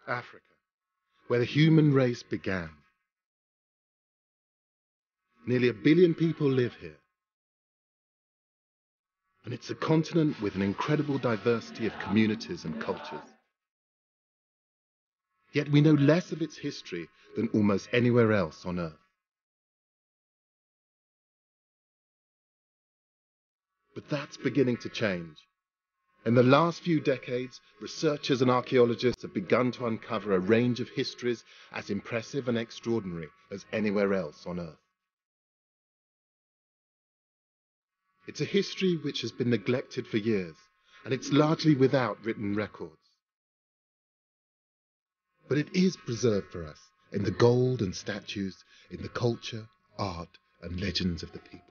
Africa, where the human race began. Nearly 1 billion people live here. And it's a continent with an incredible diversity of communities and cultures. Yet we know less of its history than almost anywhere else on Earth. But that's beginning to change. In the last few decades, researchers and archaeologists have begun to uncover a range of histories as impressive and extraordinary as anywhere else on Earth. It's a history which has been neglected for years, and it's largely without written records. But it is preserved for us in the gold and statues, in the culture, art, and legends of the people.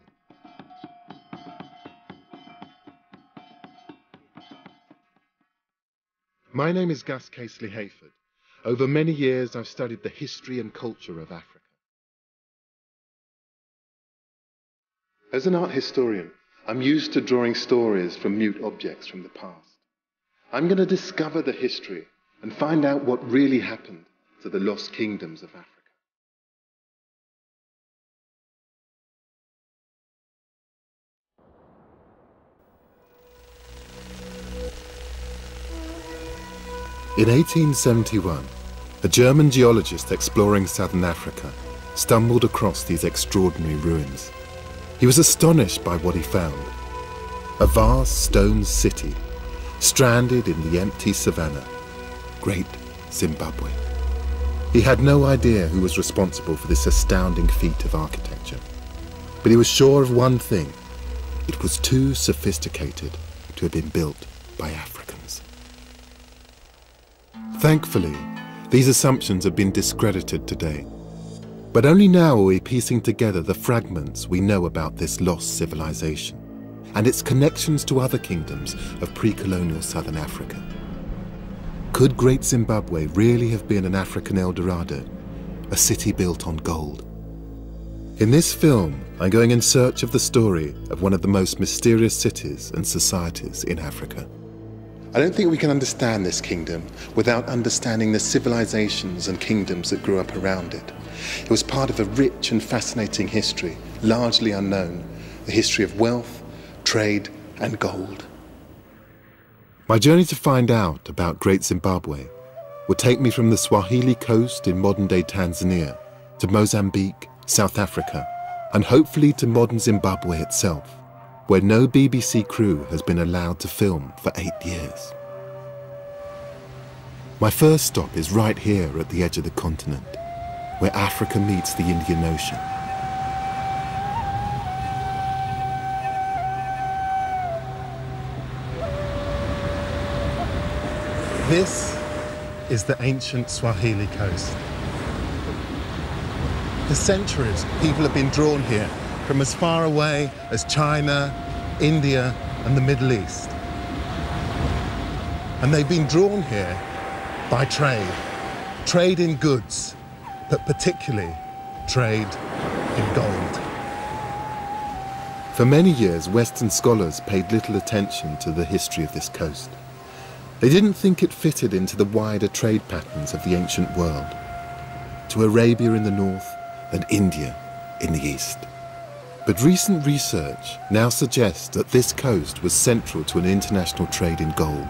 My name is Gus Casely-Hayford. Over many years, I've studied the history and culture of Africa. As an art historian, I'm used to drawing stories from mute objects from the past. I'm going to discover the history and find out what really happened to the lost kingdoms of Africa. In 1871, a German geologist exploring southern Africa stumbled across these extraordinary ruins. He was astonished by what he found. A vast stone city, stranded in the empty savannah, Great Zimbabwe. He had no idea who was responsible for this astounding feat of architecture. But he was sure of one thing: it was too sophisticated to have been built by Africans. Thankfully, these assumptions have been discredited today. But only now are we piecing together the fragments we know about this lost civilization and its connections to other kingdoms of pre-colonial southern Africa. Could Great Zimbabwe really have been an African El Dorado, a city built on gold? In this film, I'm going in search of the story of one of the most mysterious cities and societies in Africa. I don't think we can understand this kingdom without understanding the civilizations and kingdoms that grew up around it. It was part of a rich and fascinating history, largely unknown, the history of wealth, trade, and gold. My journey to find out about Great Zimbabwe would take me from the Swahili coast in modern-day Tanzania to Mozambique, South Africa, and hopefully to modern Zimbabwe itself, where no BBC crew has been allowed to film for 8 years. My first stop is right here at the edge of the continent, where Africa meets the Indian Ocean. This is the ancient Swahili coast. For centuries, people have been drawn here from as far away as China, India, and the Middle East. And they've been drawn here by trade. Trade in goods, but particularly trade in gold. For many years, Western scholars paid little attention to the history of this coast. They didn't think it fitted into the wider trade patterns of the ancient world, to Arabia in the north and India in the east. But recent research now suggests that this coast was central to an international trade in gold.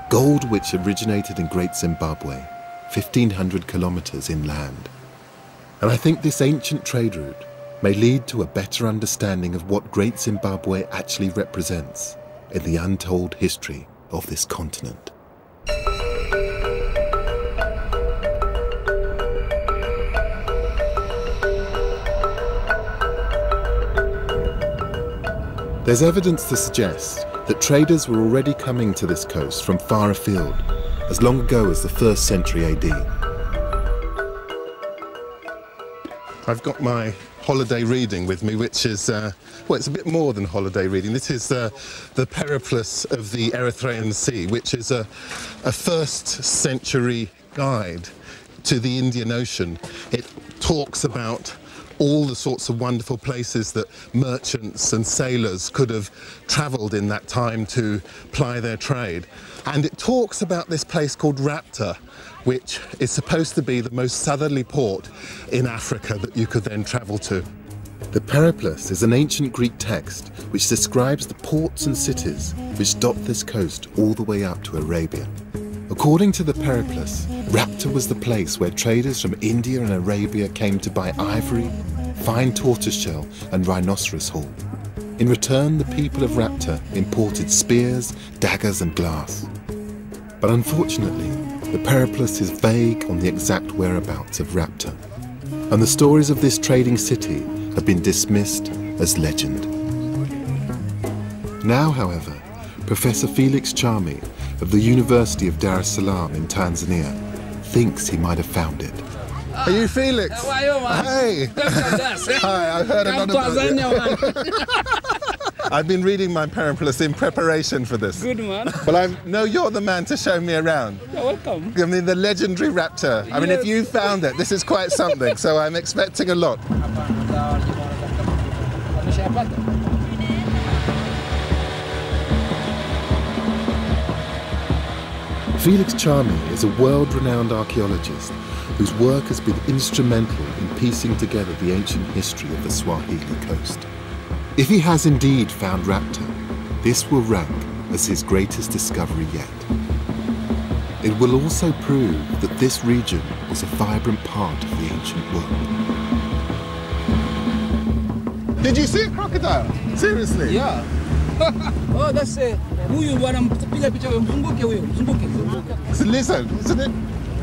Gold which originated in Great Zimbabwe, 1,500 kilometers inland. And I think this ancient trade route may lead to a better understanding of what Great Zimbabwe actually represents in the untold history of this continent. There's evidence to suggest that traders were already coming to this coast from far afield, as long ago as the 1st century AD. I've got my holiday reading with me, which is, well, it's a bit more than holiday reading. This is the Periplus of the Erythraean Sea, which is a 1st century guide to the Indian Ocean. It talks about all the sorts of wonderful places that merchants and sailors could have travelled in that time to ply their trade. And it talks about this place called Rapta, which is supposed to be the most southerly port in Africa that you could then travel to. The Periplus is an ancient Greek text which describes the ports and cities which dot this coast all the way up to Arabia. According to the Periplus, Rapta was the place where traders from India and Arabia came to buy ivory, fine tortoiseshell and rhinoceros horn. In return, the people of Rapta imported spears, daggers and glass. But unfortunately, the Periplus is vague on the exact whereabouts of Rapta, and the stories of this trading city have been dismissed as legend. Now, however, Professor Felix Chami of the University of Dar es Salaam in Tanzania thinks he might have found it. Are you Felix? How are you, man? Hey! Hi, I've heard a lot about you. I've been reading my Periplus in preparation for this. Good, man. Well, I know you're the man to show me around. You're welcome. I mean, the legendary Rapta. I mean, if you found it, this is quite something, so I'm expecting a lot. Felix Chami is a world-renowned archaeologist whose work has been instrumental in piecing together the ancient history of the Swahili coast. If he has indeed found Rapta, this will rank as his greatest discovery yet. It will also prove that this region was a vibrant part of the ancient world. Did you see a crocodile? Seriously? Yeah. Oh, that's huyu bwana mpiga picha mzunguke huyo, mzunguke. It's a lizard, isn't it?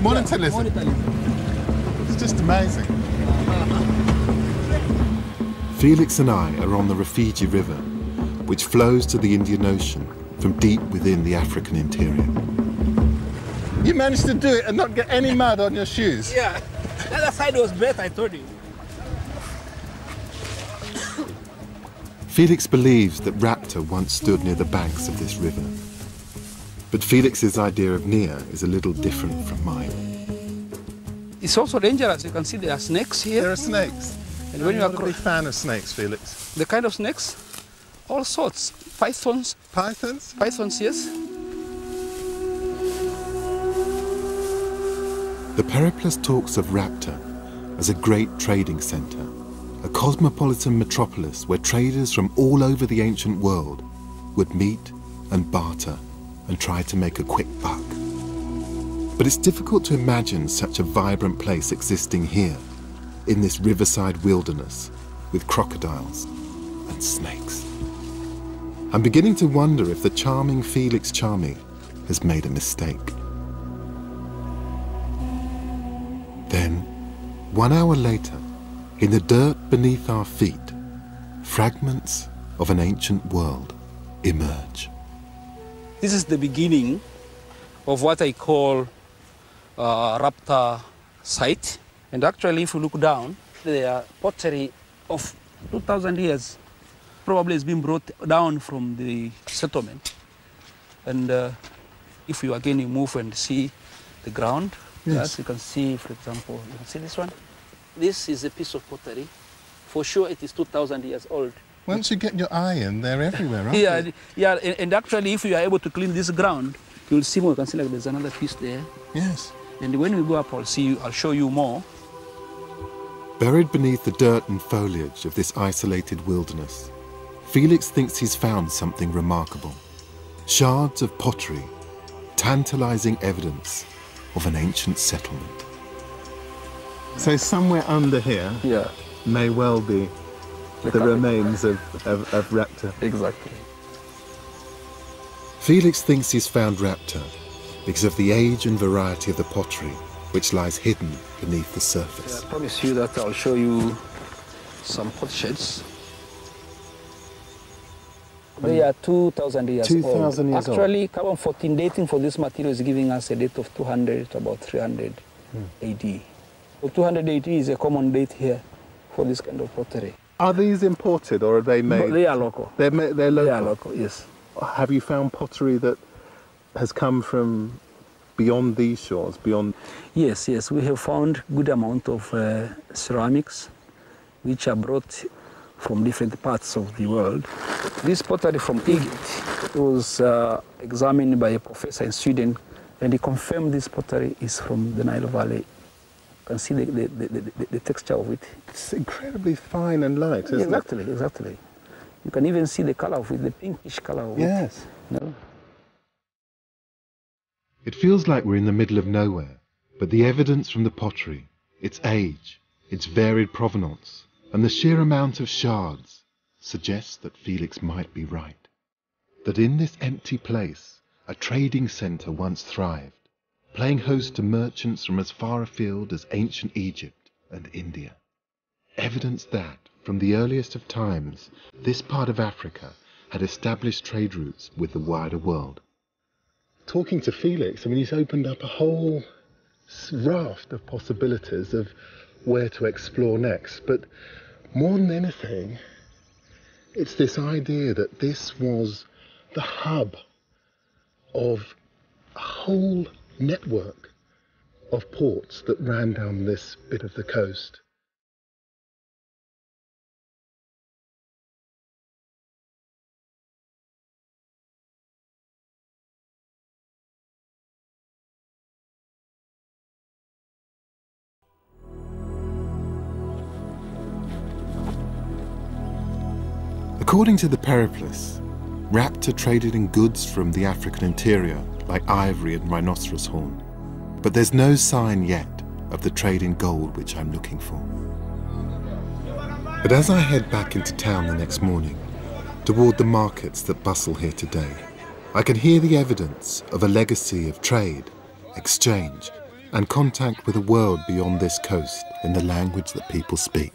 Monitor lizard. Monitor lizard. It's just amazing. Felix and I are on the Rufiji River, which flows to the Indian Ocean from deep within the African interior. You managed to do it and not get any mud on your shoes? Yeah. The other side was better, I told you. Felix believes that Rapta once stood near the banks of this river. But Felix's idea of Nia is a little different from mine. It's also dangerous. You can see there are snakes here. There are snakes. And when you're not a big fan of snakes, Felix. The kind of snakes? All sorts. Pythons. Pythons? Pythons, yes. The Periplus talks of Rapta as a great trading centre, a cosmopolitan metropolis where traders from all over the ancient world would meet and barter and try to make a quick buck. But it's difficult to imagine such a vibrant place existing here, in this riverside wilderness with crocodiles and snakes. I'm beginning to wonder if the charming Felix Chami has made a mistake. Then, 1 hour later, in the dirt beneath our feet, fragments of an ancient world emerge. This is the beginning of what I call Rapta site. And actually, if you look down, there are pottery of 2,000 years. Probably it's been brought down from the settlement. And if you again move and see the ground, yes, you can see, for example, you can see this one. This is a piece of pottery. For sure, it is 2,000 years old. Once you get your eye in, they're everywhere, aren't they? Yeah, and actually, if you are able to clean this ground, you'll see more. You can see like there's another piece there. Yes. And when we go up, I'll show you more. Buried beneath the dirt and foliage of this isolated wilderness, Felix thinks he's found something remarkable. Shards of pottery, tantalizing evidence of an ancient settlement. So somewhere under here may well be the remains of Rapta. Exactly. Felix thinks he's found Rapta because of the age and variety of the pottery which lies hidden beneath the surface. I promise you that I'll show you some potsheds. They are 2,000 years old. 2,000 years old. Actually, carbon-14 dating for this material is giving us a date of 200 to about 300 AD. So 200 AD is a common date here for this kind of pottery. Are these imported or are they made? They are local. They're local? They are local, yes. Have you found pottery that has come from beyond these shores, beyond? Yes, we have found good amount of ceramics which are brought from different parts of the world. This pottery from Egypt was examined by a professor in Sweden, and he confirmed this pottery is from the Nile Valley. You can see the texture of it. It's incredibly fine and light, isn't it? Exactly. You can even see the color of it, the pinkish color of it. Yes. You know? It feels like we're in the middle of nowhere, but the evidence from the pottery, its age, its varied provenance, and the sheer amount of shards suggests that Felix might be right. That in this empty place, a trading centre once thrived, playing host to merchants from as far afield as ancient Egypt and India. Evidence that, from the earliest of times, this part of Africa had established trade routes with the wider world. Talking to Felix, I mean, he's opened up a whole raft of possibilities of where to explore next. But more than anything, it's this idea that this was the hub of a whole network of ports that ran down this bit of the coast. According to the Periplus, Raptor traded in goods from the African interior, like ivory and rhinoceros horn. But there's no sign yet of the trade in gold which I'm looking for. But as I head back into town the next morning, toward the markets that bustle here today, I can hear the evidence of a legacy of trade, exchange, and contact with a world beyond this coast in the language that people speak.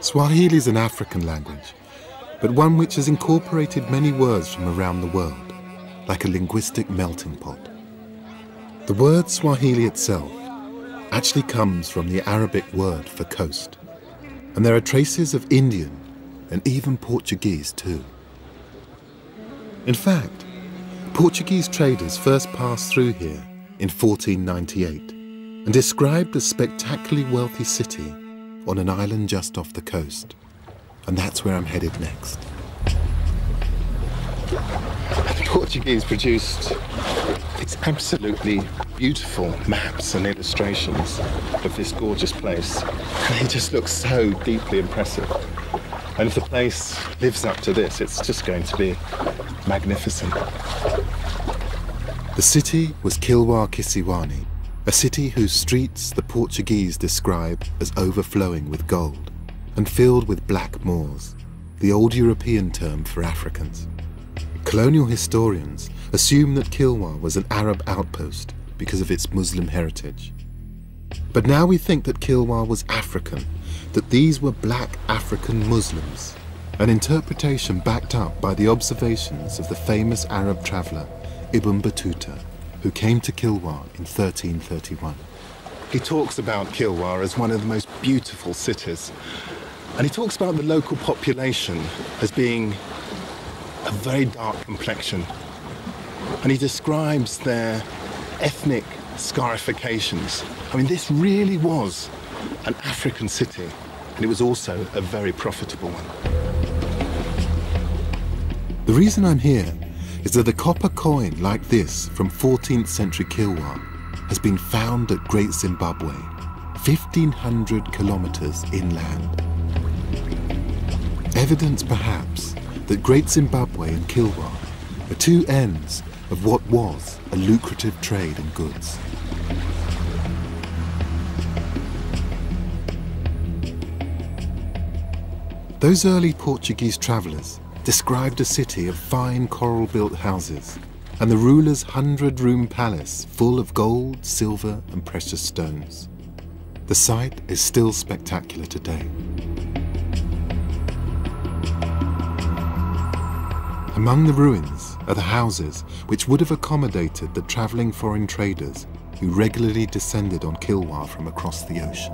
Swahili is an African language, but one which has incorporated many words from around the world, like a linguistic melting pot. The word Swahili itself actually comes from the Arabic word for coast, and there are traces of Indian and even Portuguese too. In fact, Portuguese traders first passed through here in 1498 and described a spectacularly wealthy city on an island just off the coast. And that's where I'm headed next. The Portuguese produced these absolutely beautiful maps and illustrations of this gorgeous place. And they just look so deeply impressive. And if the place lives up to this, it's just going to be magnificent. The city was Kilwa Kisiwani, a city whose streets the Portuguese describe as overflowing with gold and filled with black moors, the old European term for Africans. Colonial historians assume that Kilwa was an Arab outpost because of its Muslim heritage. But now we think that Kilwa was African, that these were black African Muslims, an interpretation backed up by the observations of the famous Arab traveller Ibn Battuta, who came to Kilwa in 1331. He talks about Kilwa as one of the most beautiful cities, and he talks about the local population as being a very dark complexion, and he describes their ethnic scarifications. I mean, this really was an African city, and it was also a very profitable one. The reason I'm here is that a copper coin like this from 14th century Kilwa has been found at Great Zimbabwe, 1,500 kilometers inland. Evidence perhaps that Great Zimbabwe and Kilwa are two ends of what was a lucrative trade in goods. Those early Portuguese travellers described a city of fine coral-built houses and the ruler's 100-room palace full of gold, silver and precious stones. The site is still spectacular today. Among the ruins are the houses which would have accommodated the travelling foreign traders who regularly descended on Kilwa from across the ocean.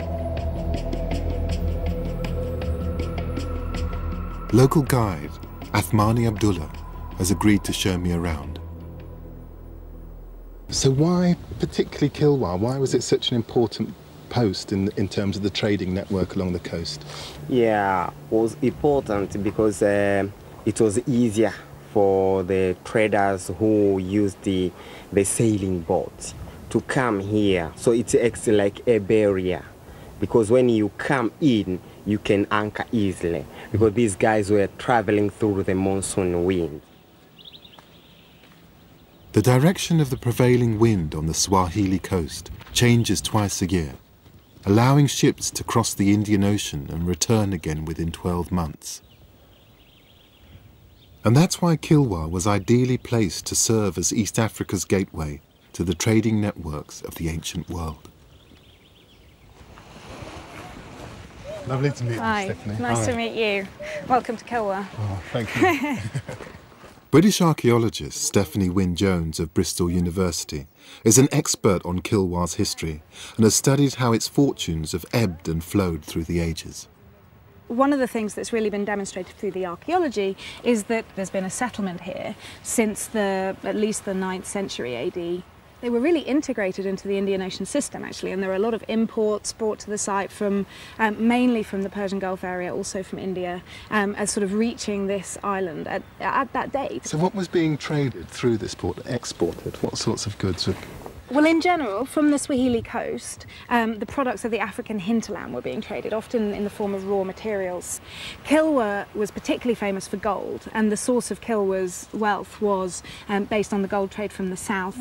Local guide Athmani Abdullah has agreed to show me around. So why particularly Kilwa? Why was it such an important post in terms of the trading network along the coast? Yeah, it was important because it was easier for the traders who used the sailing boats to come here. So it acts like a barrier, because when you come in, you can anchor easily, because these guys were traveling through the monsoon wind. The direction of the prevailing wind on the Swahili coast changes twice a year, allowing ships to cross the Indian Ocean and return again within 12 months. And that's why Kilwa was ideally placed to serve as East Africa's gateway to the trading networks of the ancient world. Lovely to meet you, Stephanie. Nice to meet you. Welcome to Kilwa. Oh, thank you. British archaeologist Stephanie Wynne-Jones of Bristol University is an expert on Kilwa's history and has studied how its fortunes have ebbed and flowed through the ages. One of the things that's really been demonstrated through the archaeology is that there's been a settlement here since at least the 9th century AD. They were really integrated into the Indian Ocean system, actually, and there are a lot of imports brought to the site from mainly from the Persian Gulf area, also from India, as sort of reaching this island at that date. So what was being traded through this port, exported? What sorts of goods were... Well, in general, from the Swahili coast, the products of the African hinterland were being traded, often in the form of raw materials. Kilwa was particularly famous for gold, and the source of Kilwa's wealth was based on the gold trade from the south,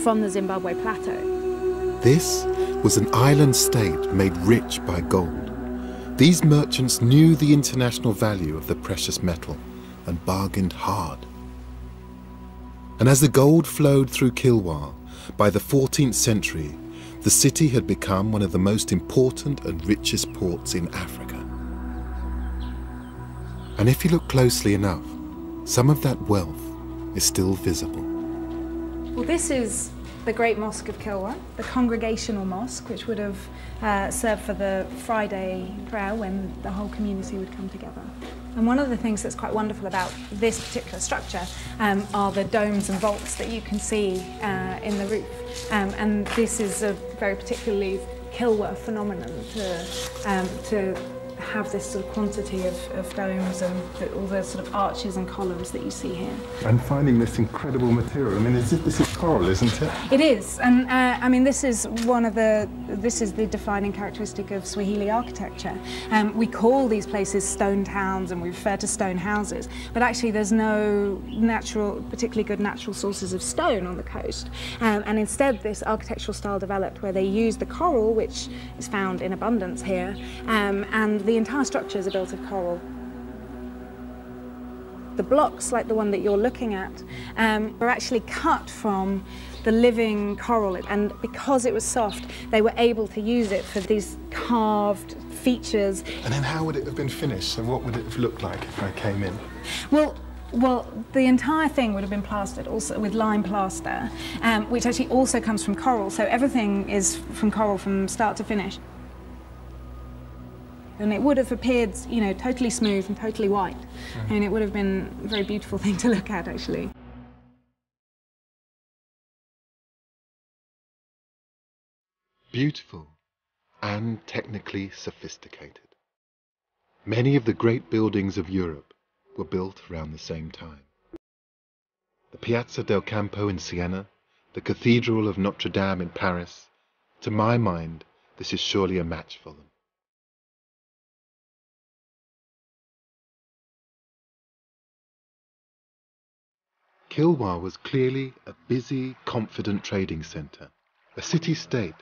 from the Zimbabwe plateau. This was an island state made rich by gold. These merchants knew the international value of the precious metal and bargained hard. And as the gold flowed through Kilwa, by the 14th century, the city had become one of the most important and richest ports in Africa. And if you look closely enough, some of that wealth is still visible. Well, this is the Great Mosque of Kilwa, the congregational mosque, which would have served for the Friday prayer when the whole community would come together. And one of the things that's quite wonderful about this particular structure are the domes and vaults that you can see in the roof. And this is a very particularly Kilwa phenomenon to have this sort of quantity of domes and all the sort of arches and columns that you see here. And finding this incredible material, I mean, this is coral, isn't it? It is, and I mean, this is the defining characteristic of Swahili architecture. We call these places stone towns and we refer to stone houses, but actually there's no particularly good natural sources of stone on the coast. And instead this architectural style developed where they use the coral, which is found in abundance here, and the entire structures are built of coral. The blocks, like the one that you're looking at, are actually cut from the living coral, and because it was soft, they were able to use it for these carved features. And then how would it have been finished? So what would it have looked like if I came in? Well, the entire thing would have been plastered also with lime plaster, which actually also comes from coral, so everything is from coral from start to finish. And it would have appeared, you know, totally smooth and totally white. And it would have been a very beautiful thing to look at, actually. Beautiful and technically sophisticated. Many of the great buildings of Europe were built around the same time. The Piazza del Campo in Siena, the Cathedral of Notre Dame in Paris. To my mind, this is surely a match for them. Kilwa was clearly a busy, confident trading centre, a city-state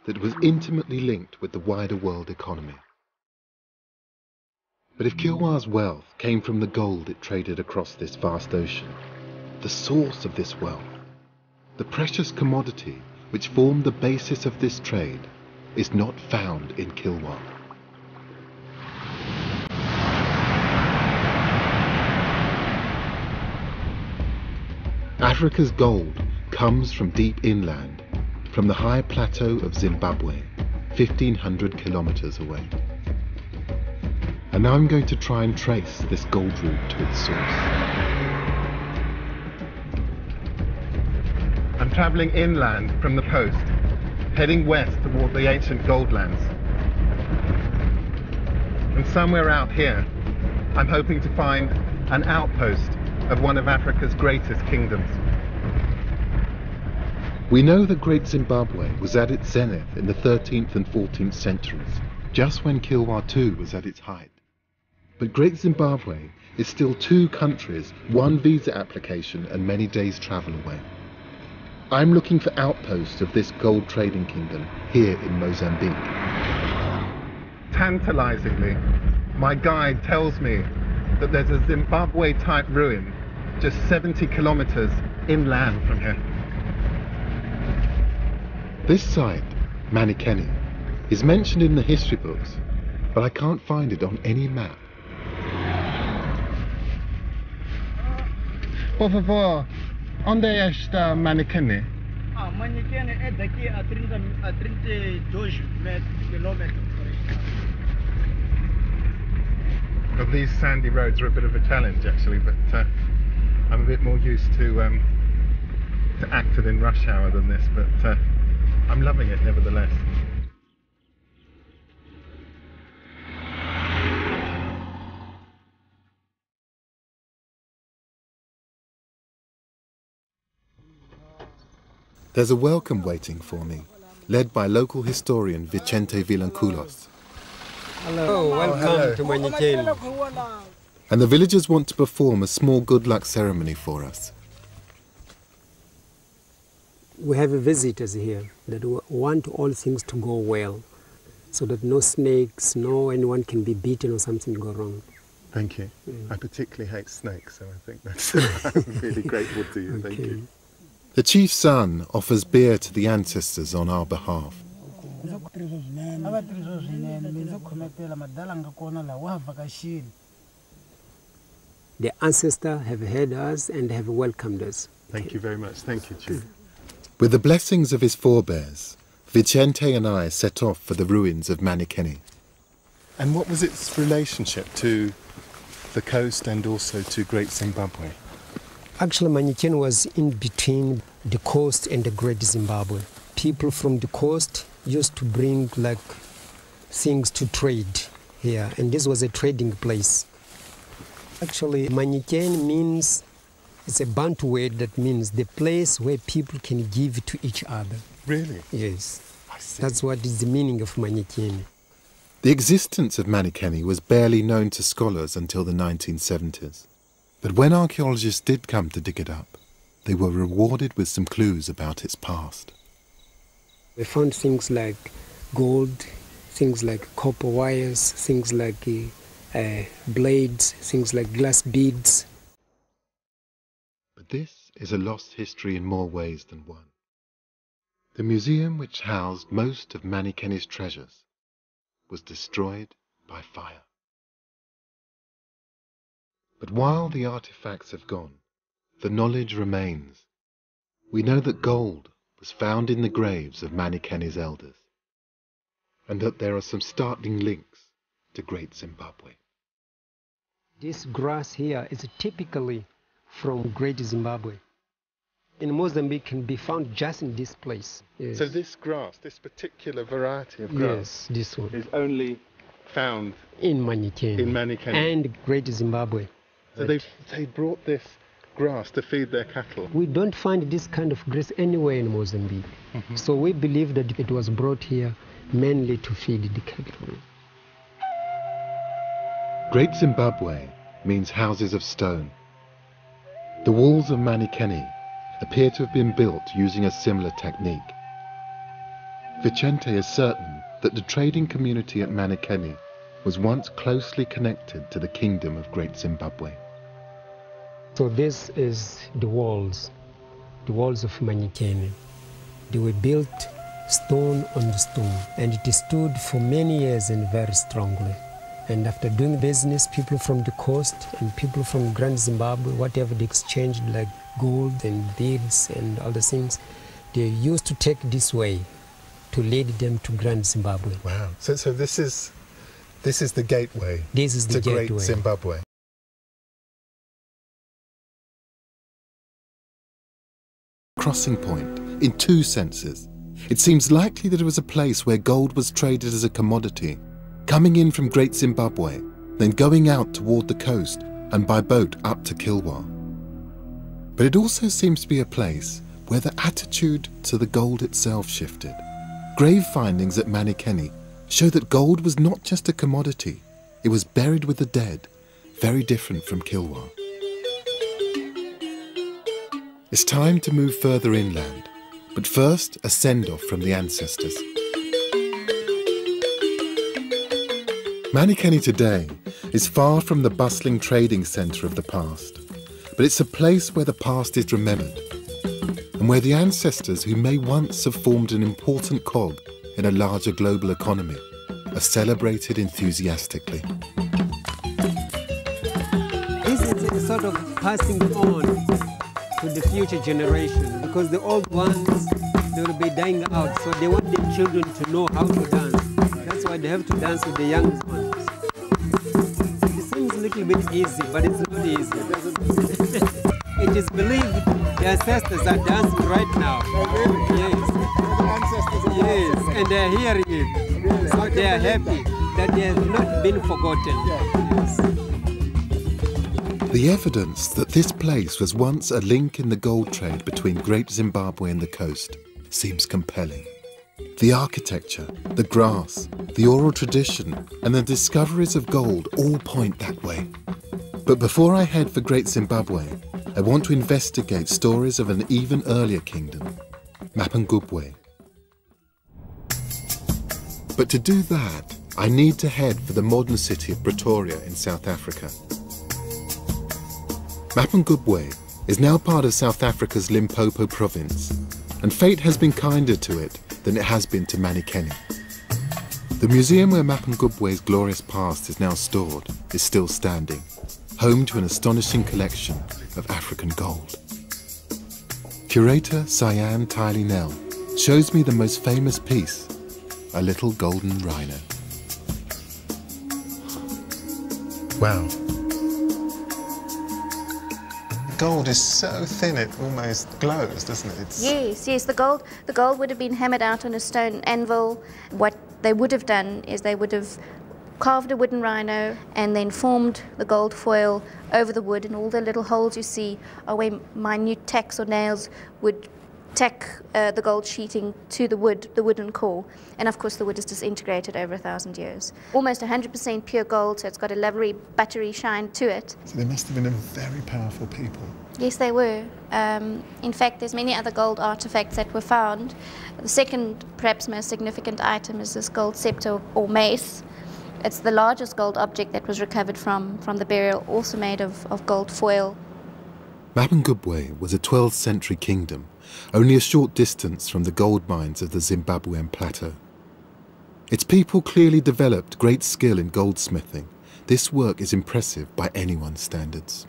that was intimately linked with the wider world economy. But if Kilwa's wealth came from the gold it traded across this vast ocean, the source of this wealth, the precious commodity which formed the basis of this trade, is not found in Kilwa. Africa's gold comes from deep inland, from the high plateau of Zimbabwe, 1,500 kilometers away. And now I'm going to try and trace this gold route to its source. And travelling inland from the coast, heading west toward the ancient goldlands. And somewhere out here, I'm hoping to find an outpost of one of Africa's greatest kingdoms. We know that Great Zimbabwe was at its zenith in the 13th and 14th centuries, just when Kilwa II was at its height. But Great Zimbabwe is still 2 countries, 1 visa application and many days' travel away. I'm looking for outposts of this gold trading kingdom here in Mozambique. Tantalizingly, my guide tells me that there's a Zimbabwe-type ruin just 70 kilometers inland from here. This site, Manikeni, is mentioned in the history books, but I can't find it on any map. Por favor, onde está Manikeni? Manikeni é daqui a 32 quilômetros. Well, these sandy roads are a bit of a challenge actually, but I'm a bit more used to acting in rush hour than this, but I'm loving it nevertheless. There's a welcome waiting for me, led by local historian Vicente Vilanculos. Hello, welcome to Manikeni. And the villagers want to perform a small good luck ceremony for us. We have visitors here that want all things to go well, so that no snakes, no anyone can be beaten or something go wrong. Thank you. I particularly hate snakes, so I think that's I'm really grateful to you. Thank you. The chief's son offers beer to the ancestors on our behalf. The ancestors have heard us and have welcomed us. Thank you very much. Thank you, Chief. With the blessings of his forebears, Vicente and I set off for the ruins of Manikeni. And what was its relationship to the coast and also to Great Zimbabwe? Actually, Manikeni was in between the coast and the Great Zimbabwe. People from the coast used to bring like things to trade here, and this was a trading place. Actually, Manikeni means, it's a Bantu word that means the place where people can give to each other. Really? Yes. I see. That's what is the meaning of Manikeni. The existence of Manikeni was barely known to scholars until the 1970s. But when archaeologists did come to dig it up, they were rewarded with some clues about its past. We found things like gold, things like copper wires, things like blades, things like glass beads. But this is a lost history in more ways than one. The museum which housed most of Manikeni's treasures was destroyed by fire. But while the artifacts have gone, the knowledge remains. We know that gold was found in the graves of Manikeni's elders, and that there are some startling links to Great Zimbabwe. This grass here is typically from Great Zimbabwe. In Mozambique can be found just in this place. Yes. So this grass, this particular variety of grass, yes, this one is only found in Manikeni and Great Zimbabwe. So they brought this grass to feed their cattle? We don't find this kind of grass anywhere in Mozambique. So we believe that it was brought here mainly to feed the cattle. Great Zimbabwe means houses of stone. The walls of Manikeni appear to have been built using a similar technique. Vicente is certain that the trading community at Manikeni was once closely connected to the kingdom of Great Zimbabwe. So this is the walls of Manikeni. They were built stone on stone, and it stood for many years and very strongly. And after doing business, people from the coast and people from Grand Zimbabwe, whatever they exchanged like gold and beads and other things, they used to take this way to lead them to Grand Zimbabwe. Wow. So this is the gateway to Great Zimbabwe. Crossing point in two senses. It seems likely that it was a place where gold was traded as a commodity, coming in from Great Zimbabwe, then going out toward the coast and by boat up to Kilwa. But it also seems to be a place where the attitude to the gold itself shifted. Grave findings at Manikeni show that gold was not just a commodity, it was buried with the dead, very different from Kilwa. It's time to move further inland, but first a send-off from the ancestors. Manikeni today is far from the bustling trading centre of the past, but it's a place where the past is remembered, and where the ancestors who may once have formed an important cog in a larger global economy are celebrated enthusiastically. This is a sort of passing on to the future generation, because the old ones, they will be dying out, so they want their children to know how to dance. That's why they have to dance with the young ones. It seems a little bit easy, but it's not easy. It is believed the ancestors are dancing right now. Yes. Yes, and they are hearing it. So they are happy that they have not been forgotten. Yes. The evidence that this place was once a link in the gold trade between Great Zimbabwe and the coast seems compelling. The architecture, the grass, the oral tradition, and the discoveries of gold all point that way. But before I head for Great Zimbabwe, I want to investigate stories of an even earlier kingdom, Mapungubwe. But to do that, I need to head for the modern city of Pretoria in South Africa. Mapungubwe is now part of South Africa's Limpopo province, and fate has been kinder to it than it has been to Manikeni. The museum where Mapungubwe's glorious past is now stored is still standing, home to an astonishing collection of African gold. Curator Cyan Tylee Nell shows me the most famous piece, a little golden rhino. Wow. Gold is so thin it almost glows, doesn't it? Yes. The gold would have been hammered out on a stone anvil. What they would have done is they would have carved a wooden rhino and then formed the gold foil over the wood, and all the little holes you see are where minute tacks or nails would tack the gold sheeting to the wooden core, and of course the wood is disintegrated over 1,000 years. Almost 100% pure gold, so it's got a lovely buttery shine to it. So they must have been a very powerful people. Yes, they were. In fact, there's many other gold artifacts that were found. The second, perhaps most significant item is this gold scepter or mace. It's the largest gold object that was recovered from the burial, also made of gold foil. Mapungubwe was a 12th century kingdom, only a short distance from the gold mines of the Zimbabwean plateau. Its people clearly developed great skill in goldsmithing. This work is impressive by anyone's standards.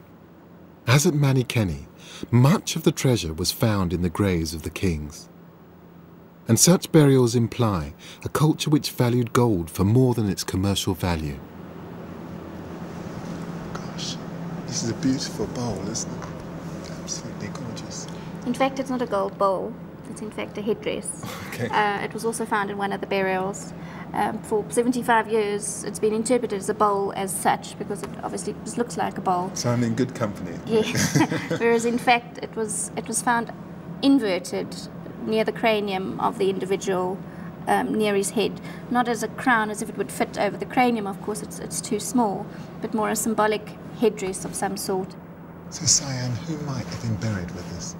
As at Manikeni, much of the treasure was found in the graves of the kings. And such burials imply a culture which valued gold for more than its commercial value. Gosh, this is a beautiful bowl, isn't it? Absolutely gorgeous. In fact, it's not a gold bowl. It's in fact a headdress. Okay. It was also found in one of the burials. For 75 years, it's been interpreted as a bowl as such, because it obviously just looks like a bowl. So I'm in good company. Yes. Whereas in fact, it was found inverted near the cranium of the individual, near his head. Not as a crown, as if it would fit over the cranium, of course, it's too small, but more a symbolic headdress of some sort. So Cyan, who might have been buried with this?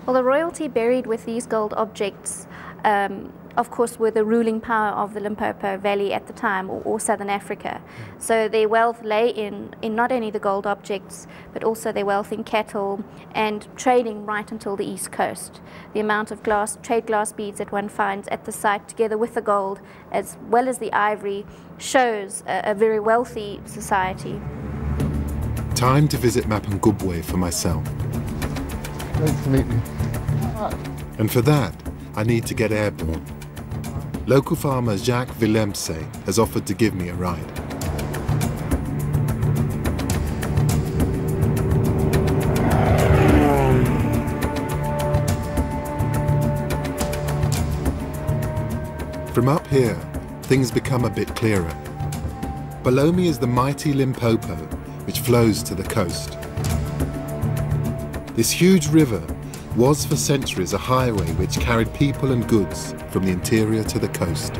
Well, the royalty buried with these gold objects, of course, were the ruling power of the Limpopo Valley at the time, or Southern Africa. So their wealth lay in not only the gold objects, but also their wealth in cattle and trading right until the East Coast. The amount of trade glass beads that one finds at the site, together with the gold, as well as the ivory, shows a very wealthy society. Time to visit Mapungubwe for myself. Nice to meet you. And for that, I need to get airborne. Local farmer Jacques Willemse has offered to give me a ride. From up here, things become a bit clearer. Below me is the mighty Limpopo, which flows to the coast. This huge river was for centuries a highway which carried people and goods from the interior to the coast.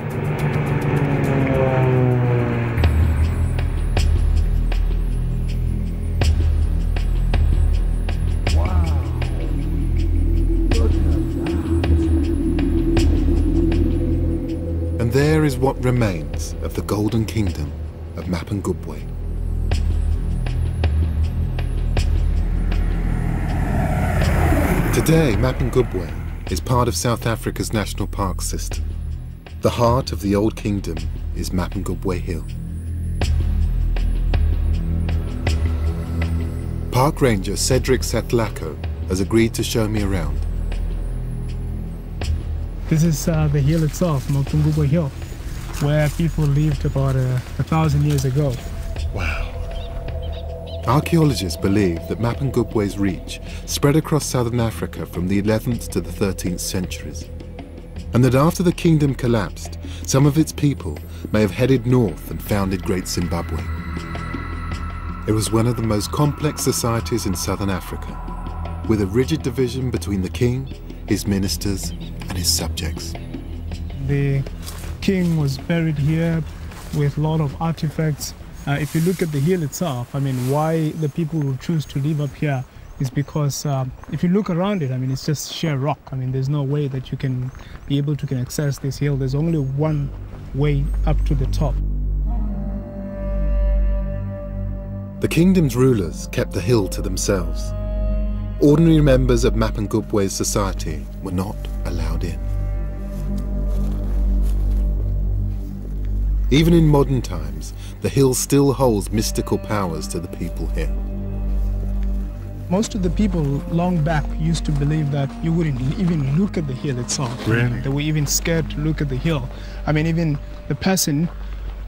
And there is what remains of the Golden Kingdom of Mapungubwe. Today, Mapungubwe is part of South Africa's national park system. The heart of the old kingdom is Mapungubwe Hill. Park Ranger Cedric Setlako has agreed to show me around. This is the hill itself, Mapungubwe Hill, where people lived about 1,000 years ago. Wow. Archaeologists believe that Mapungubwe's reach spread across southern Africa from the 11th to the 13th centuries, and that after the kingdom collapsed, some of its people may have headed north and founded Great Zimbabwe. It was one of the most complex societies in southern Africa, with a rigid division between the king, his ministers, and his subjects. The king was buried here with a lot of artifacts. If you look at the hill itself, I mean, why the people would choose to live up here is because if you look around it, I mean, it's just sheer rock. I mean, there's no way that you can be able to access this hill. There's only one way up to the top. The kingdom's rulers kept the hill to themselves. Ordinary members of Mapungubwe's society were not allowed in. Even in modern times, the hill still holds mystical powers to the people here. Most of the people long back used to believe that you wouldn't even look at the hill itself. Really? They were even scared to look at the hill. I mean, even the person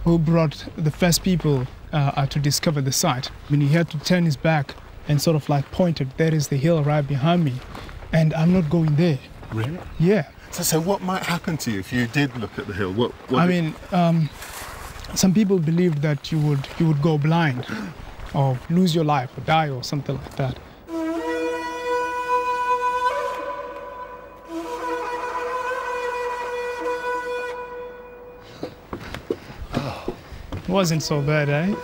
who brought the first people to discover the site, I mean, he had to turn his back and sort of like pointed, there is the hill right behind me, and I'm not going there. Really? Yeah. So what might happen to you if you did look at the hill? What I mean, some people believed that you would go blind or lose your life or die or something like that. Oh. It wasn't so bad, eh?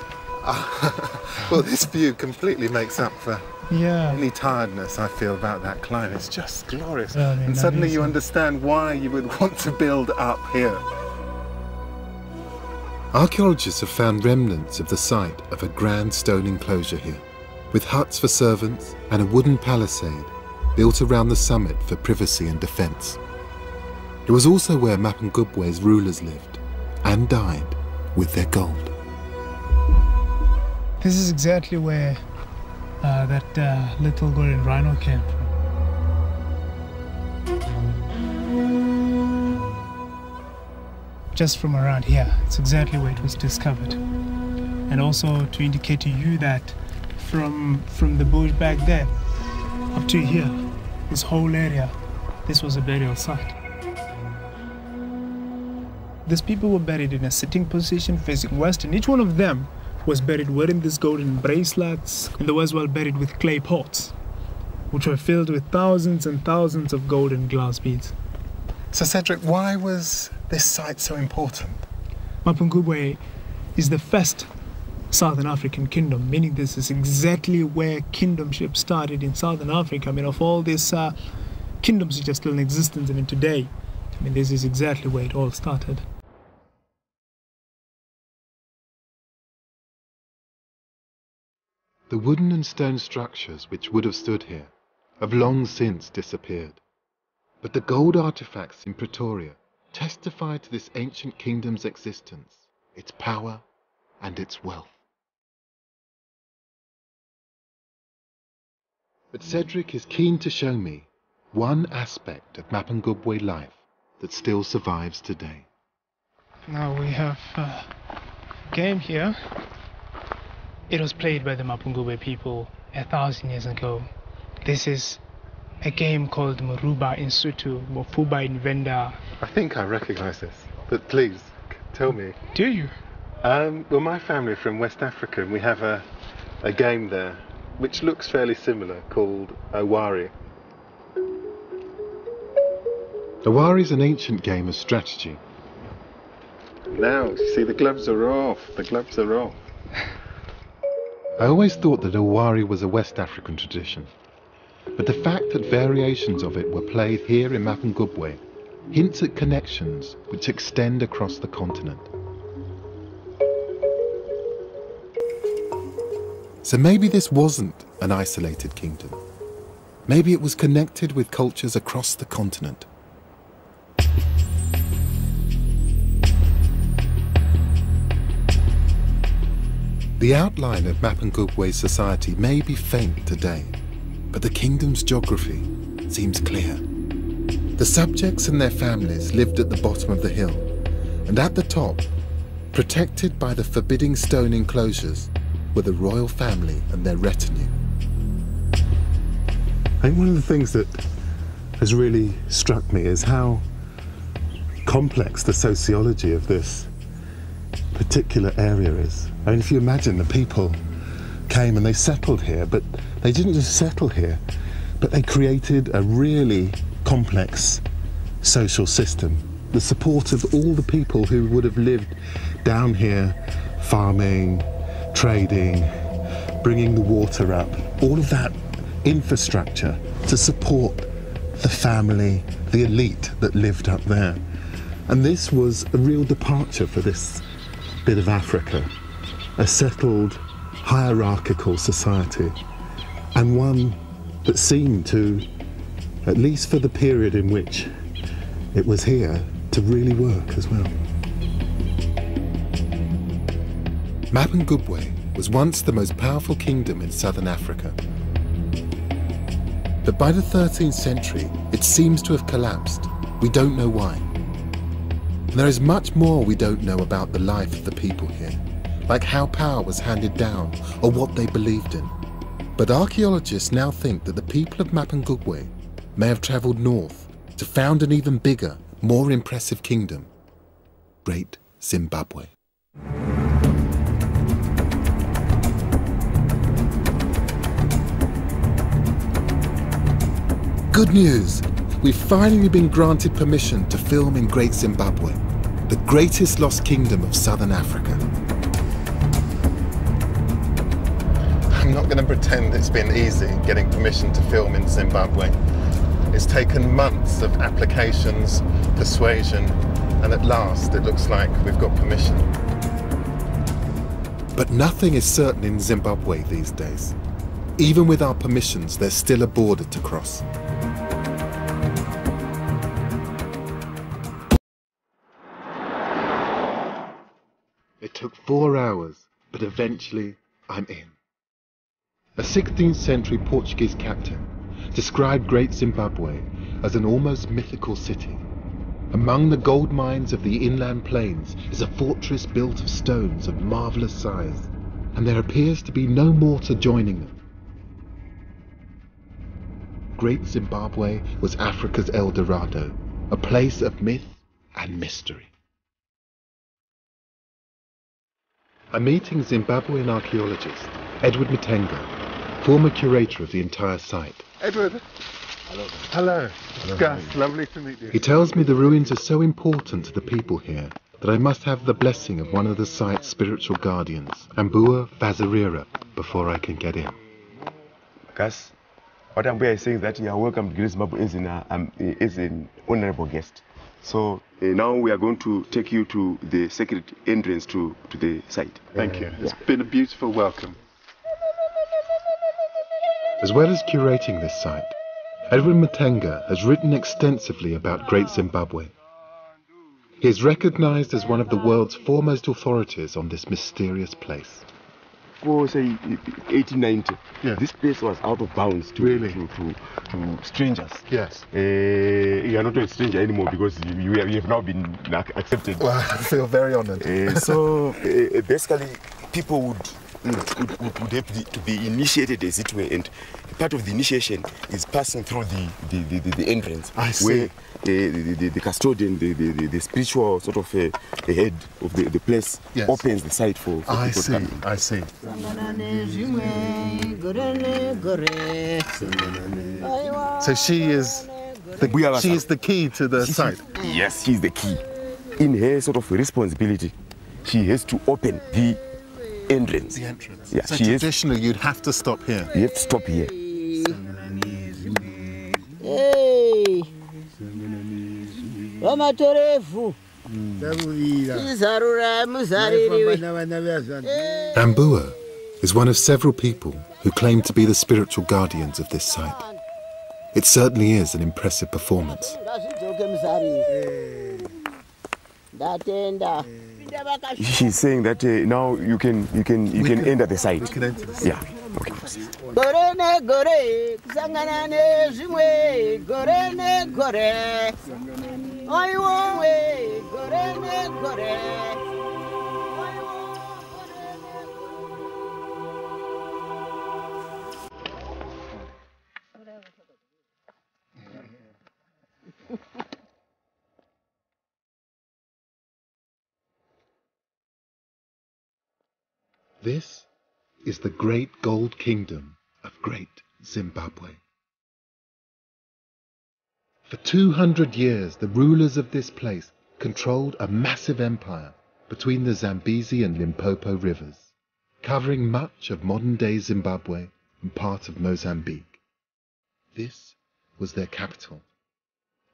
Well, this view completely makes up for Yeah. any tiredness I feel about that climb. It's just glorious. I mean, and suddenly you understand why you would want to build up here. Archaeologists have found remnants of the site of a grand stone enclosure here, with huts for servants and a wooden palisade built around the summit for privacy and defence. It was also where Mapungubwe's rulers lived and died with their gold. This is exactly where that little golden rhino came from. Just from around here, it's exactly where it was discovered. And also to indicate to you that from the bush back there up to here, this whole area, this was a burial site. These people were buried in a sitting position facing west, and each one of them was buried wearing these golden bracelets, and they were as well buried with clay pots, which were filled with thousands and thousands of gold and glass beads. So Cedric, why was this site so important? Mapungubwe is the first Southern African kingdom, meaning this is exactly where kingdomship started in Southern Africa. I mean, of all these kingdoms which are still in existence, I mean, today, I mean, this is exactly where it all started. The wooden and stone structures which would have stood here have long since disappeared. But the gold artifacts in Pretoria testify to this ancient kingdom's existence, its power and its wealth. But Cedric is keen to show me one aspect of Mapungubwe life that still survives today. Now we have a game here. It was played by the Mapungubwe people 1,000 years ago. This is a game called Muruba in Sotho, Mofuba in Venda. I think I recognize this. But please, tell me. Do you? Well, my family are from West Africa, and we have a game there, which looks fairly similar, called Owari. Owari is an ancient game of strategy. Now, you see, the gloves are off. The gloves are off. I always thought that Owari was a West African tradition, but the fact that variations of it were played here in Mapungubwe hints at connections which extend across the continent. So maybe this wasn't an isolated kingdom. Maybe it was connected with cultures across the continent. The outline of Mapungubwe's society may be faint today, but the kingdom's geography seems clear. The subjects and their families lived at the bottom of the hill, and at the top, protected by the forbidding stone enclosures, were the royal family and their retinue. I think one of the things that has really struck me is how complex the sociology of this particular area is. I mean, if you imagine the people came and they settled here, but they didn't just settle here, but they created a really complex social system. The support of all the people who would have lived down here, farming, trading, bringing the water up, all of that infrastructure to support the family, the elite that lived up there. And this was a real departure for this bit of Africa, a settled, hierarchical society, and one that seemed to, at least for the period in which it was here, to really work as well. Mapungubwe was once the most powerful kingdom in southern Africa. But by the 13th century, it seems to have collapsed. We don't know why. And there is much more we don't know about the life of the people here, like how power was handed down or what they believed in. But archaeologists now think that the people of Mapungubwe may have travelled north to found an even bigger, more impressive kingdom, Great Zimbabwe. Good news! We've finally been granted permission to film in Great Zimbabwe, the greatest lost kingdom of southern Africa. I'm not going to pretend it's been easy getting permission to film in Zimbabwe. It's taken months of applications, persuasion, and at last it looks like we've got permission. But nothing is certain in Zimbabwe these days. Even with our permissions, there's still a border to cross. It took 4 hours, but eventually I'm in. A 16th century Portuguese captain described Great Zimbabwe as an almost mythical city. Among the gold mines of the inland plains is a fortress built of stones of marvellous size, and there appears to be no mortar joining them. Great Zimbabwe was Africa's El Dorado, a place of myth and mystery. I'm meeting Zimbabwean archaeologist Edward Matenga, former curator of the entire site. Edward. Hello. Hello. Hello. Gus, lovely to meet you. He tells me the ruins are so important to the people here that I must have the blessing of one of the site's spiritual guardians, Ambua Vazarira, before I can get in. Gus, what I'm saying is that you are welcome to Great Zimbabwe is an honorable guest. So now we are going to take you to the secret entrance to the site. Thank you. It's been a beautiful welcome. As well as curating this site, Edward Matenga has written extensively about Great Zimbabwe. He is recognized as one of the world's foremost authorities on this mysterious place. For say 1890, this place was out of bounds to strangers. Yes. You are not a stranger anymore because you have now been accepted. Well, I feel very honored. So basically, people would would have to be initiated, as it were, and part of the initiation is passing through the entrance. I see. Where the custodian, the spiritual sort of head of the place opens the site for people to come in. I see. So she is the key to the site. Yes, she's the key. In her sort of responsibility, she has to open the entrance. The entrance. Yeah, so traditionally, you'd have to stop here. You have to stop here. Hey! Ambua is one of several people who claim to be the spiritual guardians of this site. It certainly is an impressive performance. She's saying that now you can enter the site. We can enter the site. Yeah. Okay. This is the great gold kingdom of Great Zimbabwe. For 200 years, the rulers of this place controlled a massive empire between the Zambezi and Limpopo rivers, covering much of modern-day Zimbabwe and part of Mozambique. This was their capital,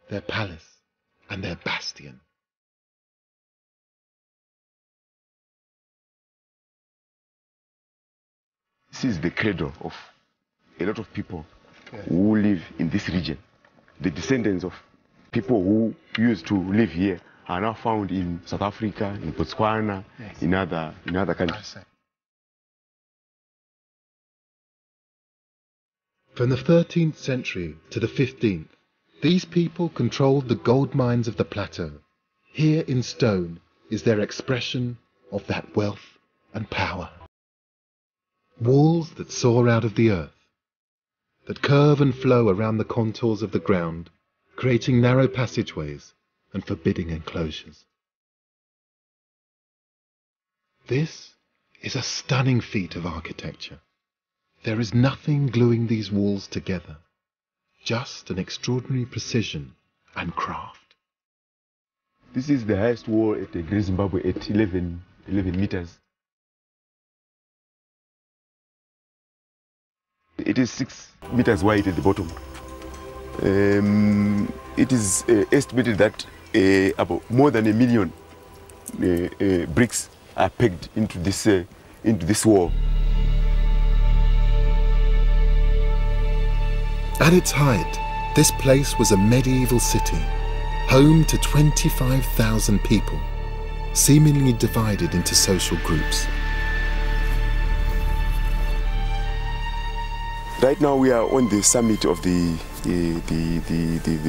their palace, and their bastion. This is the cradle of a lot of people who live in this region. The descendants of people who used to live here are now found in South Africa, in Botswana, in other countries. From the 13th century to the 15th, these people controlled the gold mines of the plateau. Here in stone is their expression of that wealth and power. Walls that soar out of the earth, that curve and flow around the contours of the ground, creating narrow passageways and forbidding enclosures. This is a stunning feat of architecture. There is nothing gluing these walls together, just an extraordinary precision and craft. This is the highest wall at Great Zimbabwe at 11 meters. It is 6 meters wide at the bottom. It is estimated that about more than 1 million bricks are pegged into this wall. At its height, this place was a medieval city, home to 25,000 people, seemingly divided into social groups. Right now we are on the summit of the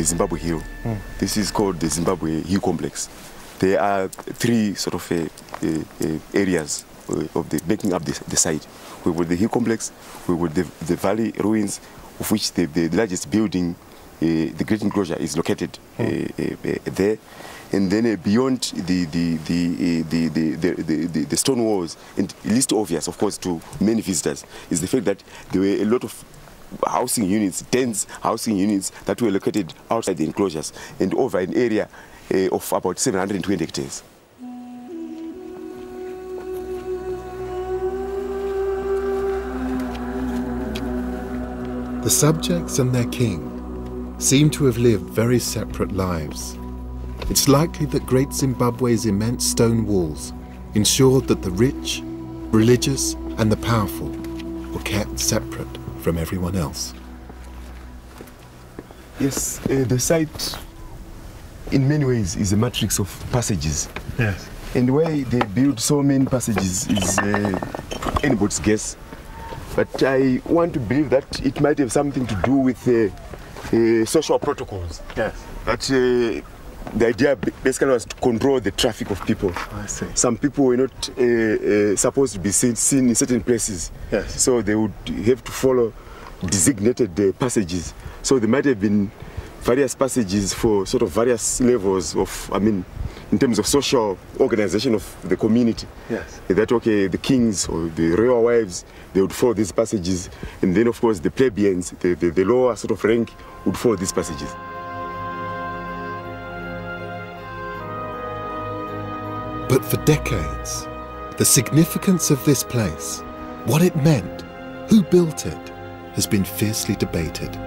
Zimbabwe Hill. This is called the Zimbabwe Hill Complex. There are 3 sort of areas of making up the site. We got the Hill Complex, we got the Valley Ruins, of which the largest building, the Great Enclosure, is located there. And then beyond the stone walls, and least obvious, of course, to many visitors, is the fact that there were a lot of housing units, dense housing units that were located outside the enclosures and over an area of about 720 hectares. The subjects and their king seem to have lived very separate lives. It's likely that Great Zimbabwe's immense stone walls ensured that the rich, religious, and the powerful were kept separate from everyone else. Yes, the site in many ways is a matrix of passages. Yes. And why they build so many passages is anybody's guess. But I want to believe that it might have something to do with social protocols. Yes. That the idea basically was to control the traffic of people. I see. Some people were not supposed to be seen in certain places. Yes. So they would have to follow designated passages. So there might have been various passages for sort of various levels of, in terms of social organization of the community. Yes. That, okay, the kings or the royal wives, they would follow these passages. And then, of course, the plebeians, the lower sort of rank, would follow these passages. But for decades, the significance of this place, what it meant, who built it, has been fiercely debated.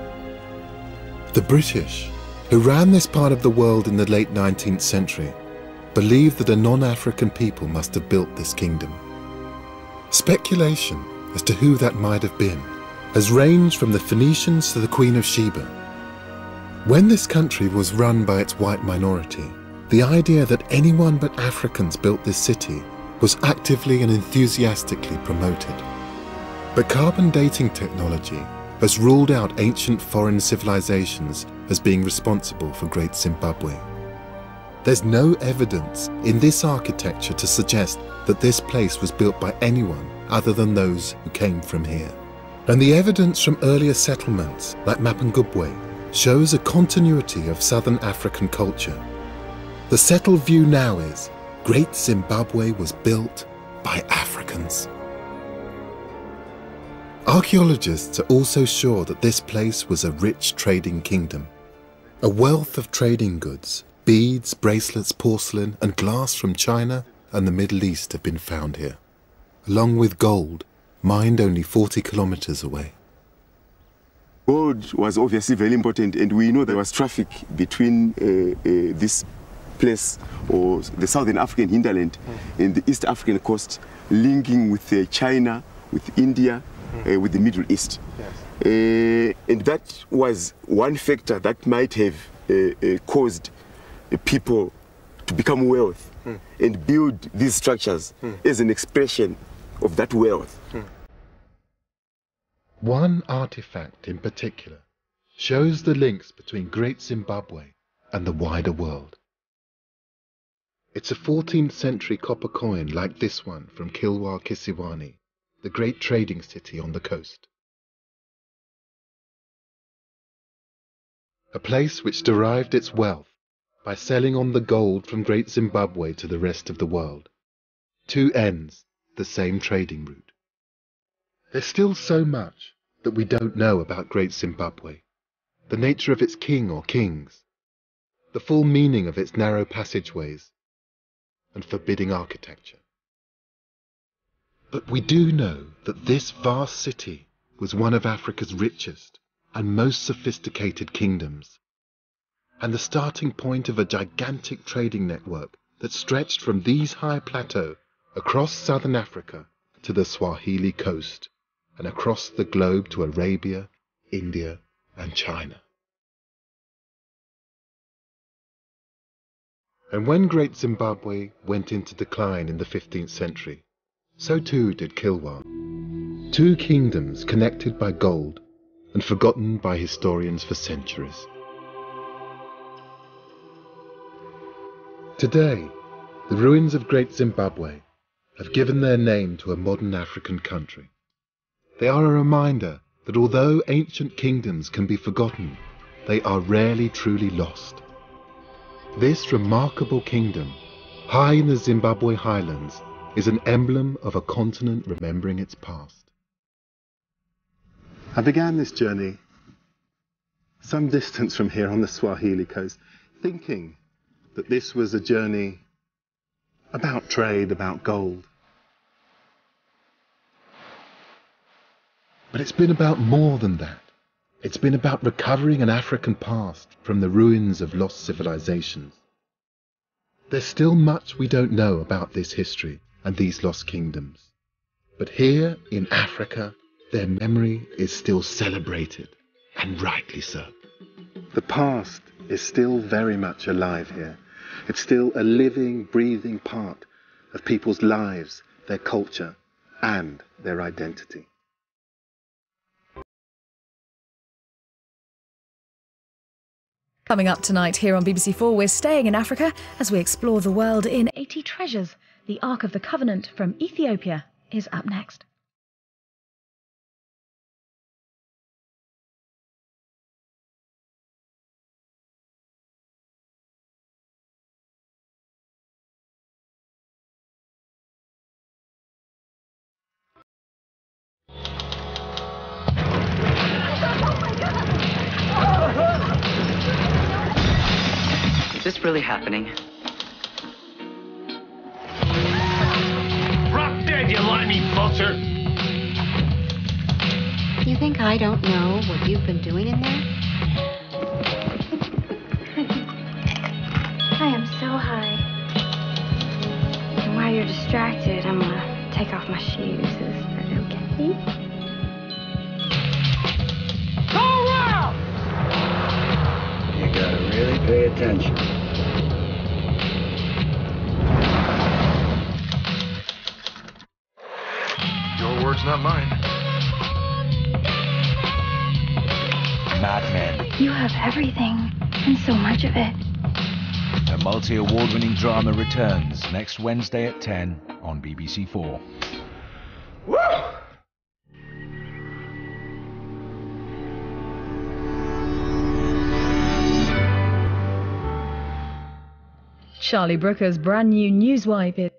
The British, who ran this part of the world in the late 19th century, believed that a non-African people must have built this kingdom. Speculation as to who that might have been has ranged from the Phoenicians to the Queen of Sheba. When this country was run by its white minority, the idea that anyone but Africans built this city was actively and enthusiastically promoted. But carbon dating technology has ruled out ancient foreign civilizations as being responsible for Great Zimbabwe. There's no evidence in this architecture to suggest that this place was built by anyone other than those who came from here. And the evidence from earlier settlements like Mapungubwe shows a continuity of southern African culture. The settled view now is Great Zimbabwe was built by Africans. Archaeologists are also sure that this place was a rich trading kingdom. A wealth of trading goods, beads, bracelets, porcelain and glass from China and the Middle East have been found here, along with gold, mined only 40 kilometers away. Gold was obviously very important, and we know there was traffic between this place, or the southern African hinterland, and the East African coast, linking with China, with India, with the Middle East. Yes. And that was one factor that might have caused people to become wealthy and build these structures as an expression of that wealth. One artifact in particular shows the links between Great Zimbabwe and the wider world. It's a 14th century copper coin like this one from Kilwa Kisiwani, the great trading city on the coast. A place which derived its wealth by selling on the gold from Great Zimbabwe to the rest of the world. Two ends, the same trading route. There's still so much that we don't know about Great Zimbabwe, the nature of its king or kings, the full meaning of its narrow passageways and forbidding architecture. But we do know that this vast city was one of Africa's richest and most sophisticated kingdoms, and the starting point of a gigantic trading network that stretched from these high plateaux across southern Africa to the Swahili coast, and across the globe to Arabia, India, and China. And when Great Zimbabwe went into decline in the 15th century, so too did Kilwa. Two kingdoms connected by gold and forgotten by historians for centuries. Today, the ruins of Great Zimbabwe have given their name to a modern African country. They are a reminder that although ancient kingdoms can be forgotten, they are rarely truly lost. This remarkable kingdom, high in the Zimbabwe highlands, is an emblem of a continent remembering its past. I began this journey some distance from here on the Swahili coast, thinking that this was a journey about trade, about gold. But it's been about more than that. It's been about recovering an African past from the ruins of lost civilizations. There's still much we don't know about this history and these lost kingdoms. But here in Africa, their memory is still celebrated, and rightly so. The past is still very much alive here. It's still a living, breathing part of people's lives, their culture, and their identity. Coming up tonight here on BBC4, we're staying in Africa as we explore the world in 80 treasures. The Ark of the Covenant from Ethiopia is up next. Is this really happening? Drop dead, you limey vulture! You think I don't know what you've been doing in there? I am so high. And while you're distracted, I'm gonna take off my shoes. Is that okay? Go around! You gotta really pay attention. Your words, not mine. Madmen. You have everything, and so much of it. A multi-award-winning drama returns next Wednesday at 10 on BBC4. Woo! Charlie Brooker's brand new Newswipe is